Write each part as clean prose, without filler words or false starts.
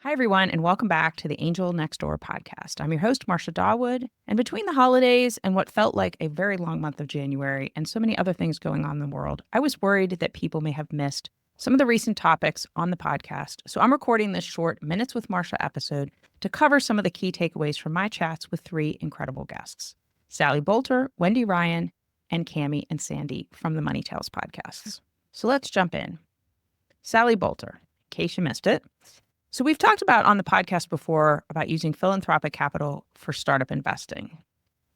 Hi, everyone, and welcome back to the Angel Next Door podcast. I'm your host, Marcia Dawood, and between the holidays and what felt like a very long month of January and so many other things going on in the world, I was worried that people may have missed some of the recent topics on the podcast. So I'm recording this short Minutes with Marcia episode to cover some of the key takeaways from my chats with three incredible guests: Sally Boulter, Wendy Ryan, and Cammie and Sandi from the Money Tales podcasts. So let's jump in. Sally Boulter, in case you missed it. So we've talked about on the podcast before about using philanthropic capital for startup investing.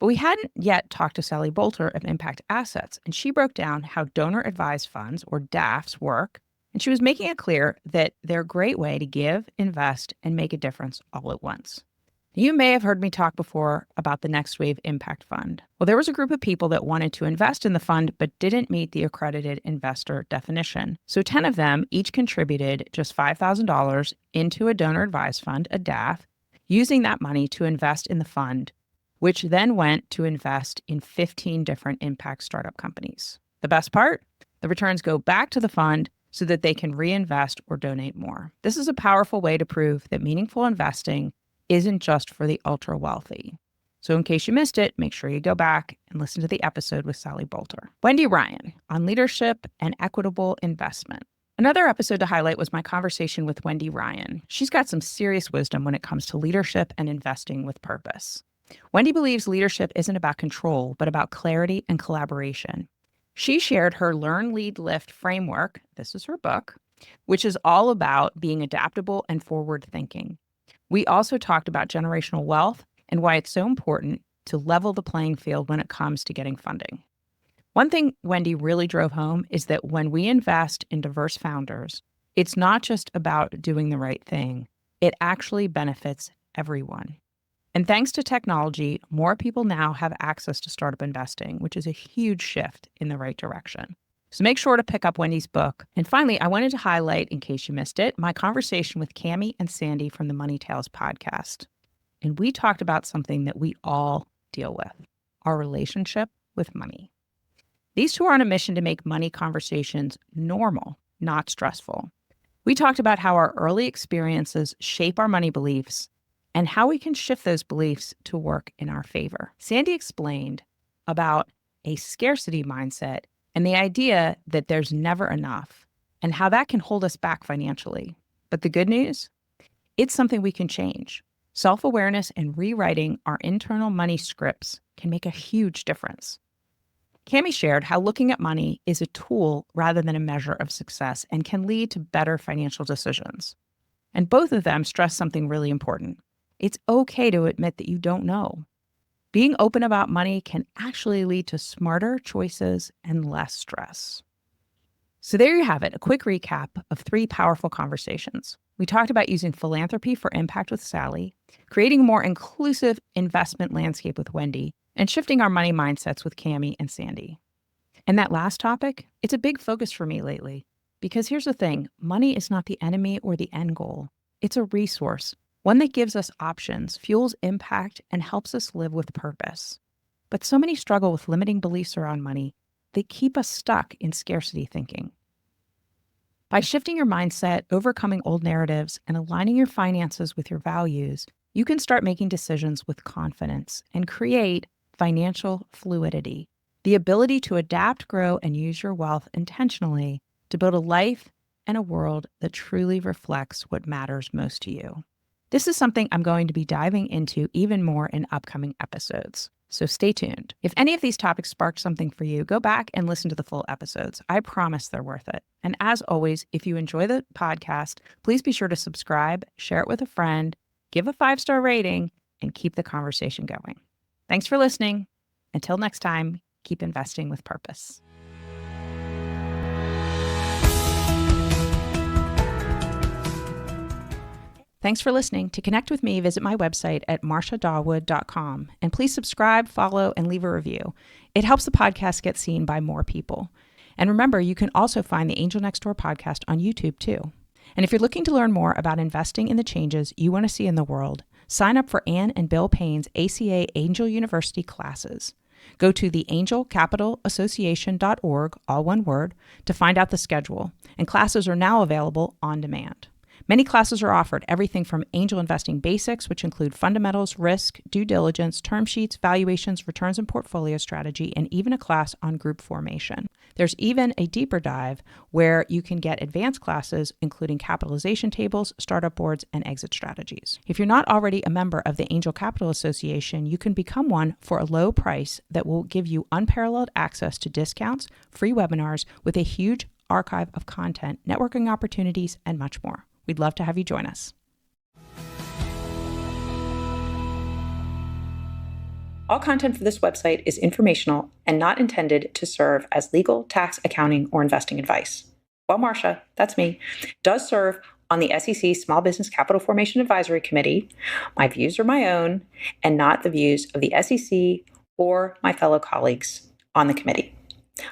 But we hadn't yet talked to Sally Boulter of Impact Assets, and she broke down how donor-advised funds, or DAFs, work, and she was making it clear that they're a great way to give, invest, and make a difference all at once. You may have heard me talk before about the Next Wave Impact Fund. Well, there was a group of people that wanted to invest in the fund but didn't meet the accredited investor definition. So 10 of them each contributed just $5,000 into a donor-advised fund, a DAF, using that money to invest in the fund, which then went to invest in 15 different impact startup companies. The best part? The returns go back to the fund so that they can reinvest or donate more. This is a powerful way to prove that meaningful investing isn't just for the ultra wealthy. So in case you missed it, make sure you go back and listen to the episode with Sally Boulter. Wendy Ryan on leadership and equitable investment. Another episode to highlight was my conversation with Wendy Ryan. She's got some serious wisdom when it comes to leadership and investing with purpose. Wendy believes leadership isn't about control, but about clarity and collaboration. She shared her Learn, Lead, Lift framework, this is her book, which is all about being adaptable and forward-thinking. We also talked about generational wealth and why it's so important to level the playing field when it comes to getting funding. One thing Wendy really drove home is that when we invest in diverse founders, it's not just about doing the right thing. It actually benefits everyone. And thanks to technology, more people now have access to startup investing, which is a huge shift in the right direction. So make sure to pick up Wendy's book. And finally, I wanted to highlight, in case you missed it, my conversation with Cammie and Sandi from the Money Tales podcast. And we talked about something that we all deal with: our relationship with money. These two are on a mission to make money conversations normal, not stressful. We talked about how our early experiences shape our money beliefs and how we can shift those beliefs to work in our favor. Sandi explained about a scarcity mindset and the idea that there's never enough, and how that can hold us back financially. But the good news? It's something we can change. Self-awareness and rewriting our internal money scripts can make a huge difference. Cammie shared how looking at money is a tool rather than a measure of success and can lead to better financial decisions. And both of them stressed something really important. It's okay to admit that you don't know. Being open about money can actually lead to smarter choices and less stress. So there you have it, a quick recap of three powerful conversations. We talked about using philanthropy for impact with Sally, creating a more inclusive investment landscape with Wendy, and shifting our money mindsets with Cammie and Sandi. And that last topic, it's a big focus for me lately. Because here's the thing, money is not the enemy or the end goal. It's a resource. One that gives us options, fuels impact, and helps us live with purpose. But so many struggle with limiting beliefs around money. They keep us stuck in scarcity thinking. By shifting your mindset, overcoming old narratives, and aligning your finances with your values, you can start making decisions with confidence and create financial fluidity, the ability to adapt, grow, and use your wealth intentionally to build a life and a world that truly reflects what matters most to you. This is something I'm going to be diving into even more in upcoming episodes, so stay tuned. If any of these topics sparked something for you, go back and listen to the full episodes. I promise they're worth it. And as always, if you enjoy the podcast, please be sure to subscribe, share it with a friend, give a 5-star rating, and keep the conversation going. Thanks for listening. Until next time, keep investing with purpose. Thanks for listening. To connect with me, visit my website at marciadawood.com. And please subscribe, follow, and leave a review. It helps the podcast get seen by more people. And remember, you can also find the Angel Next Door podcast on YouTube too. And if you're looking to learn more about investing in the changes you want to see in the world, sign up for Ann and Bill Payne's ACA Angel University classes. Go to theangelcapitalassociation.org, all one word, to find out the schedule. And classes are now available on demand. Many classes are offered, everything from angel investing basics, which include fundamentals, risk, due diligence, term sheets, valuations, returns and portfolio strategy, and even a class on group formation. There's even a deeper dive where you can get advanced classes, including capitalization tables, startup boards, and exit strategies. If you're not already a member of the Angel Capital Association, you can become one for a low price that will give you unparalleled access to discounts, free webinars with a huge archive of content, networking opportunities, and much more. We'd love to have you join us. All content for this website is informational and not intended to serve as legal, tax, accounting, or investing advice. While Marcia, that's me, does serve on the SEC Small Business Capital Formation Advisory Committee, my views are my own and not the views of the SEC or my fellow colleagues on the committee.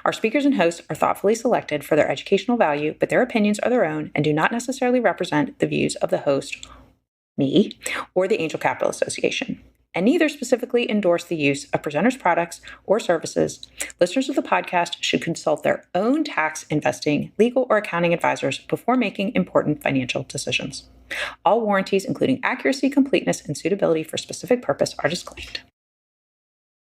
Our speakers and hosts are thoughtfully selected for their educational value, but their opinions are their own and do not necessarily represent the views of the host, me, or the Angel Capital Association, and neither specifically endorse the use of presenters' products or services. Listeners of the podcast should consult their own tax, investing, legal, or accounting advisors before making important financial decisions. All warranties, including accuracy, completeness, and suitability for specific purpose, are disclaimed.